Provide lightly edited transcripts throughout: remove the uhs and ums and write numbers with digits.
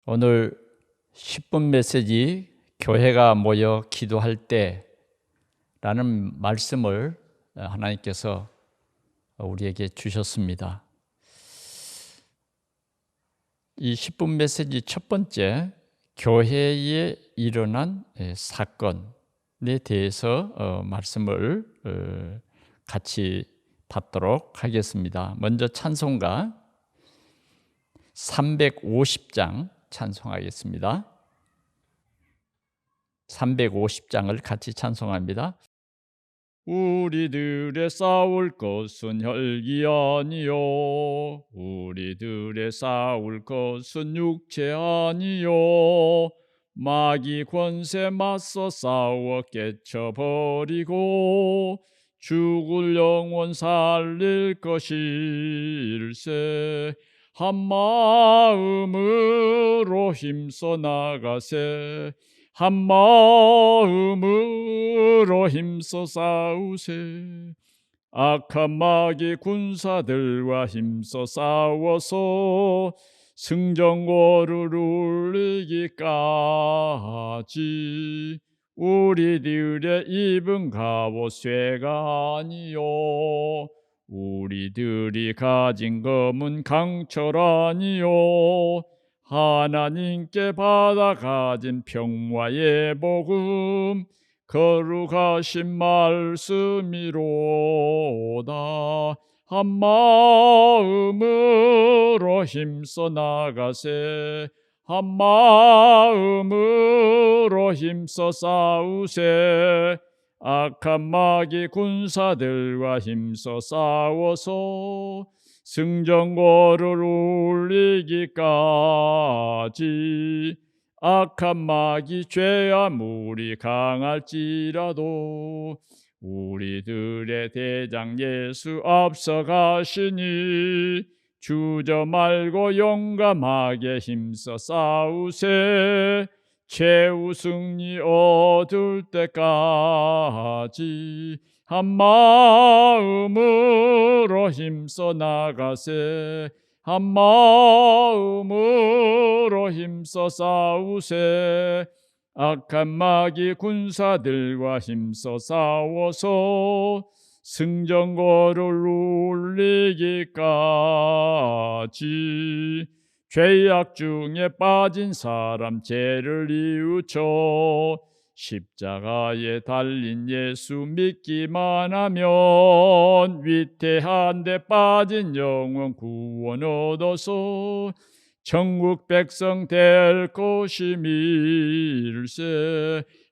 오늘 10분 메시지 교회가 모여 기도할 때라는 말씀을 하나님께서 우리에게 주셨습니다. 이 10분 메시지 첫 번째, 교회에 일어난 사건에 대해서 말씀을 같이 받도록 하겠습니다. 먼저 찬송가 350장 찬송하겠습니다. 350장을 같이 찬송합니다. 우리들의 싸울 것은 혈기 아니요, 우리들의 싸울 것은 육체 아니요, 마귀 권세 맞서 싸워 깨쳐버리고 죽을 영혼 살릴 것일세. 한 마음으로 힘써 나가세. 한 마음으로 힘써 싸우세. 악한 마귀 군사들과 힘써 싸워서 승전고를 울리기까지 우리들의 입은 갑옷 쇠가 아니요, 우리들이 가진 검은 강철 아니요, 하나님께 받아 가진 평화의 복음 거룩하신 말씀이로다. 한 마음으로 힘써 나가세. 한 마음으로 힘써 싸우세. 악한 마귀 군사들과 힘써 싸워서 승전고를 울리기까지. 악한 마귀 죄 아무리 강할지라도 우리들의 대장 예수 앞서가시니 주저 말고 용감하게 힘써 싸우세. 최후 승리 얻을 때까지 한 마음으로 힘써 나가세. 한 마음으로 힘써 싸우세. 악한 마귀 군사들과 힘써 싸워서 승전고를 울리기까지. 죄악 중에 빠진 사람 죄를 뉘우쳐 십자가에 달린 예수 믿기만 하면 위태한 데 빠진 영혼 구원 얻어서 천국 백성 될 것임일세.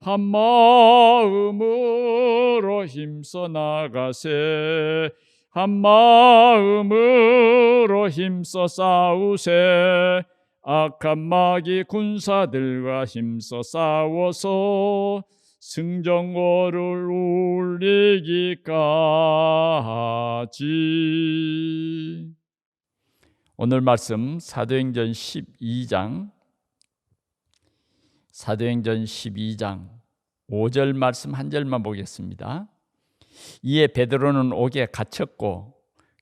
한 마음으로 힘써 나가세. 한 마음으로 힘써 싸우세. 악한 마귀 군사들과 힘써 싸워서 승전고를 울리기까지. 오늘 말씀 사도행전 12장 5절 말씀 한 절만 보겠습니다. 이에 베드로는 옥에 갇혔고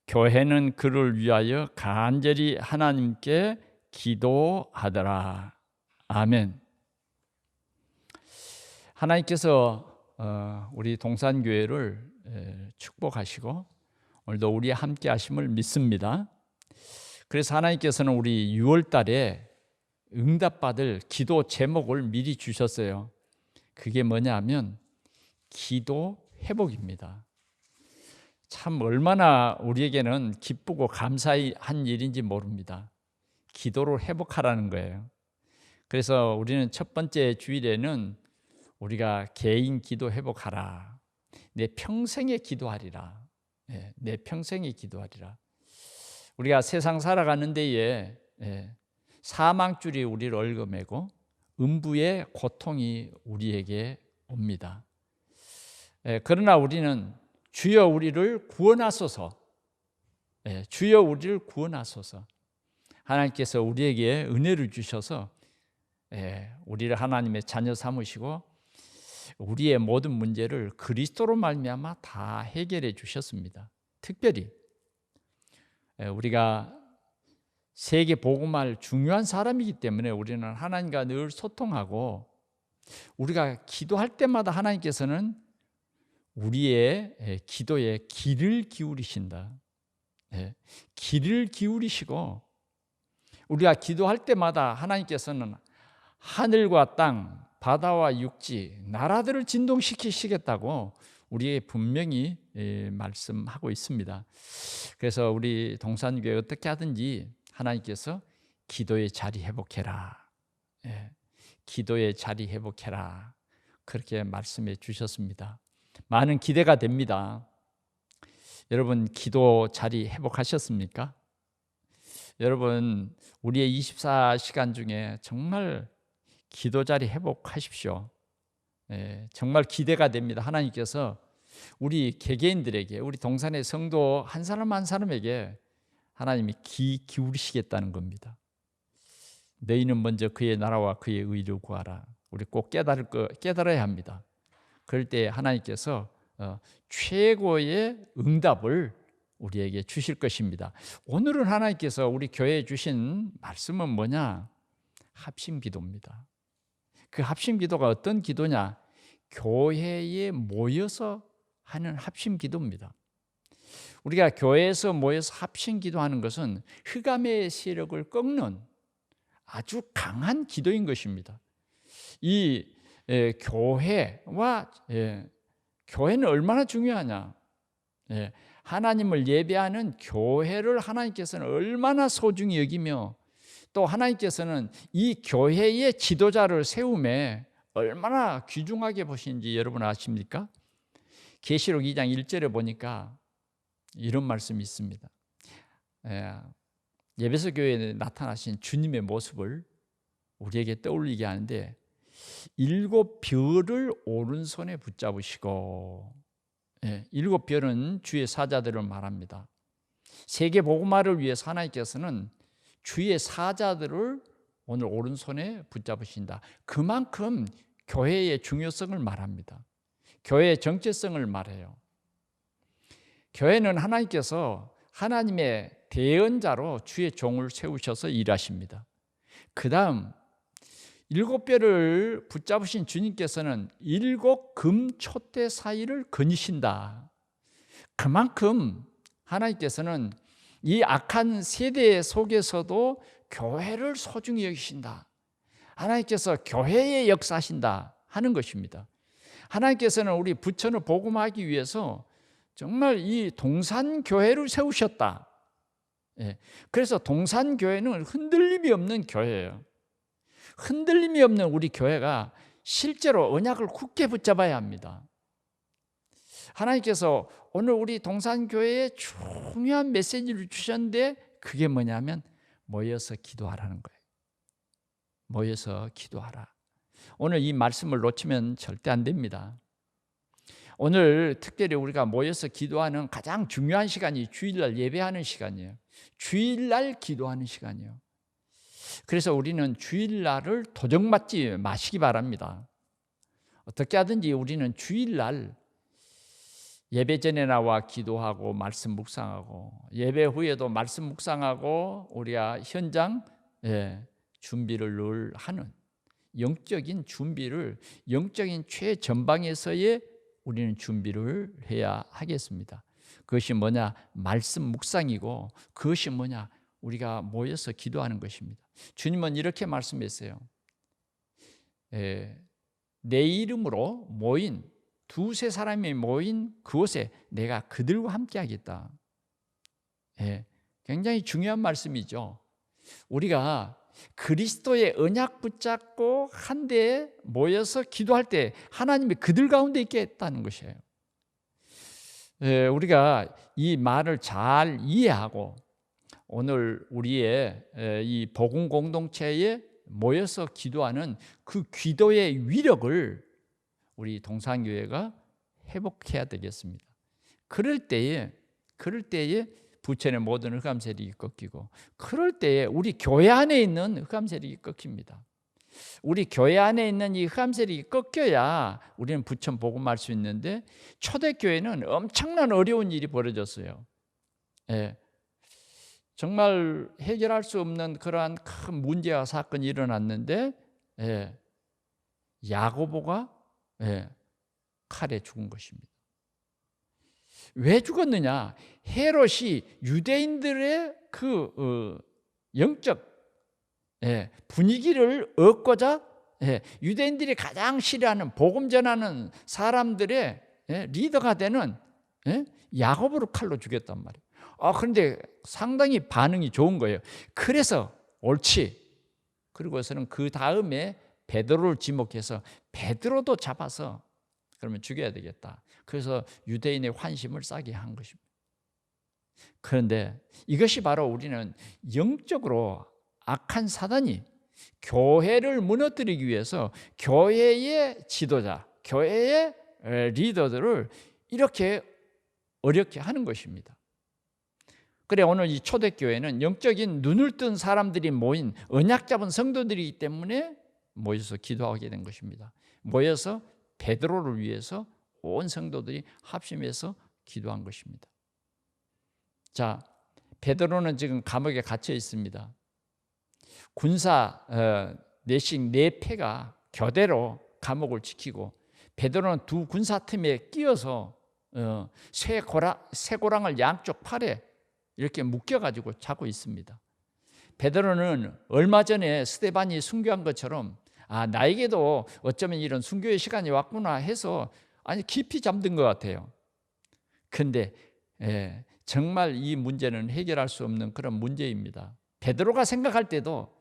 교회는 그를 위하여 간절히 하나님께 기도하더라. 아멘. 하나님께서 우리 동산교회를 축복하시고 오늘도 우리와 함께 하심을 믿습니다. 그래서 하나님께서는 우리 6월 달에 응답받을 기도 제목을 미리 주셨어요. 그게 뭐냐 하면 기도 회복입니다. 참 얼마나 우리에게는 기쁘고 감사한 일인지 모릅니다. 기도를 회복하라는 거예요. 그래서 우리는 첫 번째 주일에는 우리가 개인 기도 회복하라. 내 평생에 기도하리라. 내 평생에 기도하리라. 우리가 세상 살아가는 데에 사망줄이 우리를 얽어매고 음부의 고통이 우리에게 옵니다. 그러나 우리는 주여 우리를 구원하소서, 주여 우리를 구원하소서. 하나님께서 우리에게 은혜를 주셔서 우리를 하나님의 자녀 삼으시고 우리의 모든 문제를 그리스도로 말미암아 다 해결해 주셨습니다. 특별히 우리가 세계 복음할 중요한 사람이기 때문에 우리는 하나님과 늘 소통하고, 우리가 기도할 때마다 하나님께서는 우리의 기도에 귀를 기울이신다. 귀를 기울이시고, 우리가 기도할 때마다 하나님께서는 하늘과 땅, 바다와 육지, 나라들을 진동시키시겠다고 우리에게 분명히 말씀하고 있습니다. 그래서 우리 동산교회 어떻게 하든지 하나님께서 기도의 자리 회복해라, 기도의 자리 회복해라, 그렇게 말씀해 주셨습니다. 많은 기대가 됩니다. 여러분, 기도 자리 회복하셨습니까? 여러분, 우리의 24시간 중에 정말 기도 자리 회복하십시오. 정말 기대가 됩니다. 하나님께서 우리 개개인들에게, 우리 동산의 성도 한 사람 한 사람에게 하나님이 귀 기울이시겠다는 겁니다. 너희는 먼저 그의 나라와 그의 의를 구하라. 우리 꼭 깨달아야 합니다. 그럴 때 하나님께서 최고의 응답을 우리에게 주실 것입니다. 오늘은 하나님께서 우리 교회에 주신 말씀은 뭐냐? 합심기도입니다. 그 합심기도가 어떤 기도냐? 교회에 모여서 하는 합심기도입니다. 우리가 교회에서 모여서 합심기도하는 것은 흑암의 세력을 꺾는 아주 강한 기도인 것입니다. 이 교회와 교회는 얼마나 중요하냐? 하나님을 예배하는 교회를 하나님께서는 얼마나 소중히 여기며, 또 하나님께서는 이 교회의 지도자를 세움에 얼마나 귀중하게 보시는지 여러분 아십니까? 계시록 2장 1절에 보니까 이런 말씀이 있습니다. 에베소 교회에 나타나신 주님의 모습을 우리에게 떠올리게 하는데, 7 별을 오른손에 붙잡으시고, 7 별은 주의 사자들을 말합니다. 세계 복음화를 위해서 하나님께서는 주의 사자들을 오늘 오른손에 붙잡으신다. 그만큼 교회의 중요성을 말합니다. 교회의 정체성을 말해요. 교회는 하나님께서 하나님의 대언자로 주의 종을 세우셔서 일하십니다. 그 다음 7 별을 붙잡으신 주님께서는 7 금촛대 사이를 거니신다. 그만큼 하나님께서는 이 악한 세대 속에서도 교회를 소중히 여기신다. 하나님께서 교회에 역사하신다 하는 것입니다. 하나님께서는 우리 부천을 복음하기 위해서 정말 이 동산교회를 세우셨다. 그래서 동산교회는 흔들림이 없는 교회예요. 흔들림이 없는 우리 교회가 실제로 언약을 굳게 붙잡아야 합니다. 하나님께서 오늘 우리 동산교회에 중요한 메시지를 주셨는데, 그게 뭐냐면 모여서 기도하라는 거예요. 모여서 기도하라. 오늘 이 말씀을 놓치면 절대 안 됩니다. 오늘 특별히 우리가 모여서 기도하는 가장 중요한 시간이 주일날 예배하는 시간이에요. 주일날 기도하는 시간이에요. 그래서 우리는 주일날을 도적맞지 마시기 바랍니다. 어떻게 하든지 우리는 주일날 예배 전에 나와 기도하고 말씀 묵상하고, 예배 후에도 말씀 묵상하고, 우리가 현장 준비를 늘 하는 영적인 준비를, 영적인 최전방에서의 우리는 준비를 해야 하겠습니다. 그것이 뭐냐? 말씀 묵상이고, 그것이 뭐냐? 우리가 모여서 기도하는 것입니다. 주님은 이렇게 말씀했어요. 내 이름으로 모인 2-3 사람이 모인 그곳에 내가 그들과 함께 하겠다. 굉장히 중요한 말씀이죠. 우리가 그리스도의 언약 붙잡고 한 데에 모여서 기도할 때 하나님이 그들 가운데 있겠다는 것이에요. 우리가 이 말을 잘 이해하고 오늘 우리의 이 복음 공동체에 모여서 기도하는 그 기도의 위력을 우리 동산교회가 회복해야 되겠습니다. 그럴 때에 부천의 모든 흑암 세력이 꺾이고, 그럴 때에 우리 교회 안에 있는 흑암 세력이 꺾입니다. 우리 교회 안에 있는 이 흑암 세력이 꺾여야 우리는 부천 복음할 수 있는데, 초대교회는 엄청난 어려운 일이 벌어졌어요. 정말 해결할 수 없는 그러한 큰 문제와 사건이 일어났는데 야고보가 칼에 죽은 것입니다. 왜 죽었느냐? 헤롯이 유대인들의 그 영적 분위기를 얻고자 유대인들이 가장 싫어하는 복음 전하는 사람들의 리더가 되는 야고보를 칼로 죽였단 말이에요. 그런데 상당히 반응이 좋은 거예요. 그래서 옳지. 그리고서는 그 다음에 베드로를 지목해서 베드로도 잡아서 그러면 죽여야 되겠다. 그래서 유대인의 환심을 싸게 한 것입니다. 그런데 이것이 바로 우리는 영적으로 악한 사단이 교회를 무너뜨리기 위해서 교회의 지도자, 교회의 리더들을 이렇게 어렵게 하는 것입니다. 그래 오늘 이 초대교회는 영적인 눈을 뜬 사람들이 모인 언약 잡은 성도들이기 때문에 모여서 기도하게 된 것입니다. 모여서 베드로를 위해서 온 성도들이 합심해서 기도한 것입니다. 자, 베드로는 지금 감옥에 갇혀 있습니다. 군사 내식 4패가 교대로 감옥을 지키고 베드로는 두 군사 틈에 끼어서 쇠고랑을 양쪽 팔에 이렇게 묶여가지고 자고 있습니다. 베드로는 얼마 전에 스데반이 순교한 것처럼 나에게도 어쩌면 이런 순교의 시간이 왔구나 해서 깊이 잠든 것 같아요. 근데 정말 이 문제는 해결할 수 없는 그런 문제입니다. 베드로가 생각할 때도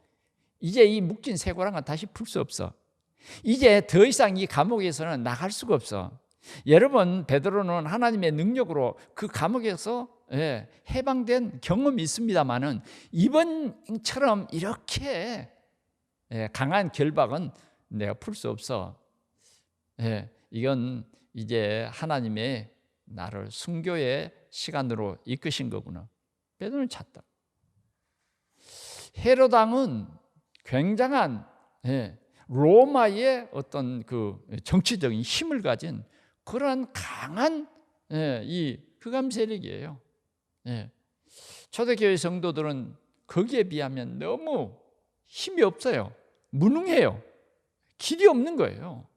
이제 이 묶인 쇠고랑은 다시 풀 수 없어. 이제 더 이상 이 감옥에서는 나갈 수가 없어. 여러분, 베드로는 하나님의 능력으로 그 감옥에서 해방된 경험이 있습니다만은 이번처럼 이렇게 강한 결박은 내가 풀 수 없어. 이건 이제 하나님의 나를 순교의 시간으로 이끄신 거구나. 베드로는 찼다. 헤롯 왕은 굉장한 로마의 어떤 그 정치적인 힘을 가진 그런 강한 이 흑암 세력이에요. 초대교회 성도들은 거기에 비하면 너무 힘이 없어요. 무능해요. 길이 없는 거예요.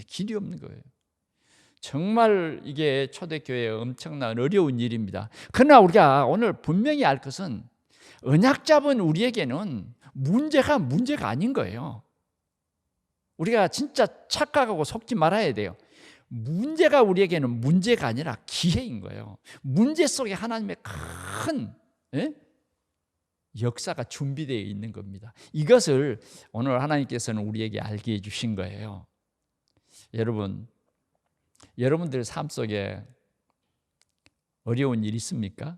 길이 없는 거예요. 정말 이게 초대교회의 엄청난 어려운 일입니다. 그러나 우리가 오늘 분명히 알 것은 언약 잡은 우리에게는 문제가 아닌 거예요. 우리가 진짜 착각하고 속지 말아야 돼요. 문제가 우리에게는 문제가 아니라 기회인 거예요. 문제 속에 하나님의 큰 역사가 준비되어 있는 겁니다. 이것을 오늘 하나님께서는 우리에게 알게 해주신 거예요. 여러분들 삶 속에 어려운 일 있습니까?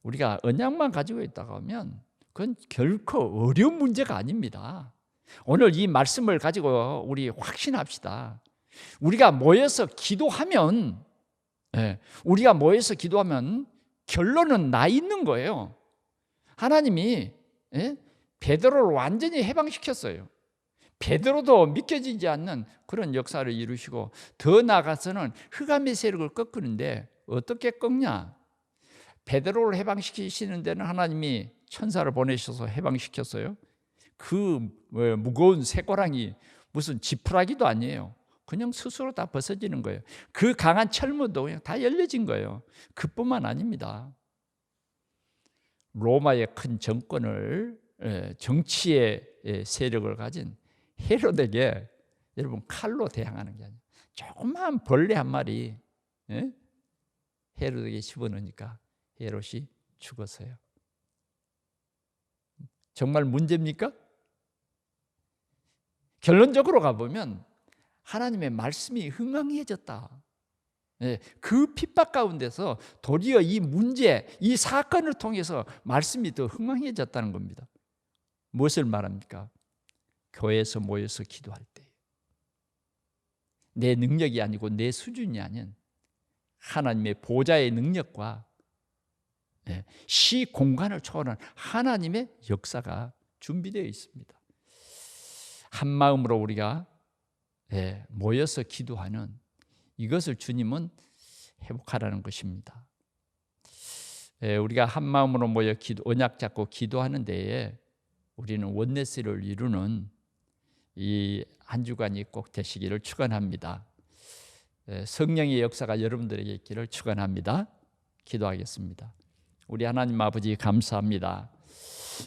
우리가 언약만 가지고 있다고 하면 그건 결코 어려운 문제가 아닙니다. 오늘 이 말씀을 가지고 우리 확신합시다. 우리가 모여서 기도하면 결론은 나 있는 거예요. 하나님이 베드로를 완전히 해방시켰어요. 베드로도 믿겨지지 않는 그런 역사를 이루시고 더 나아가서는 흑암의 세력을 꺾는데 어떻게 꺾냐? 베드로를 해방시키시는 데는 하나님이 천사를 보내셔서 해방시켰어요. 그 무거운 쇠고랑이 무슨 지푸라기도 아니에요. 그냥 스스로 다 벗어지는 거예요. 그 강한 철문도 그냥 다 열려진 거예요. 그뿐만 아닙니다. 로마의 큰 정권을 정치의 세력을 가진 헤롯에게 여러분 칼로 대항하는 게 아니에요. 조그만 벌레 한 마리 헤롯에게 집어넣으니까 헤롯이 죽었어요. 정말 문제입니까? 결론적으로 가보면 하나님의 말씀이 흥황해졌다. 그 핍박 가운데서 도리어 이 문제, 이 사건을 통해서 말씀이 더 흥황해졌다는 겁니다. 무엇을 말합니까? 교회에서 모여서 기도할 때 내 능력이 아니고 내 수준이 아닌 하나님의 보좌의 능력과 시 공간을 초월한 하나님의 역사가 준비되어 있습니다. 한 마음으로 우리가 모여서 기도하는 이것을 주님은 회복하라는 것입니다. 우리가 한 마음으로 모여 언약 잡고 기도하는 데에 우리는 원네스를 이루는 이 한 주간이 꼭 되시기를 축원합니다. 성령의 역사가 여러분들에게 있기를 축원합니다. 기도하겠습니다. 우리 하나님 아버지 감사합니다.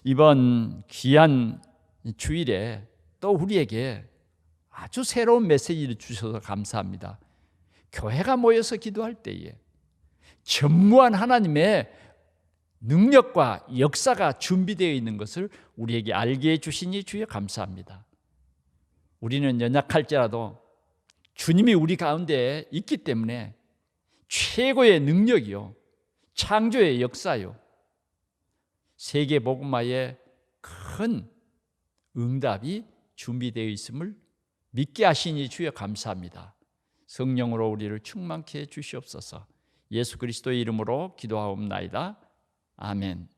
이번 귀한 주일에 또 우리에게 아주 새로운 메시지를 주셔서 감사합니다. 교회가 모여서 기도할 때에 전무한 하나님의 능력과 역사가 준비되어 있는 것을 우리에게 알게 해주시니 주여 감사합니다. 우리는 연약할지라도 주님이 우리 가운데 있기 때문에 최고의 능력이요, 창조의 역사요, 세계 복음화의 큰 응답이 준비되어 있음을 믿게 하시니 주여 감사합니다. 성령으로 우리를 충만케 해 주시옵소서. 예수 그리스도의 이름으로 기도하옵나이다. 아멘.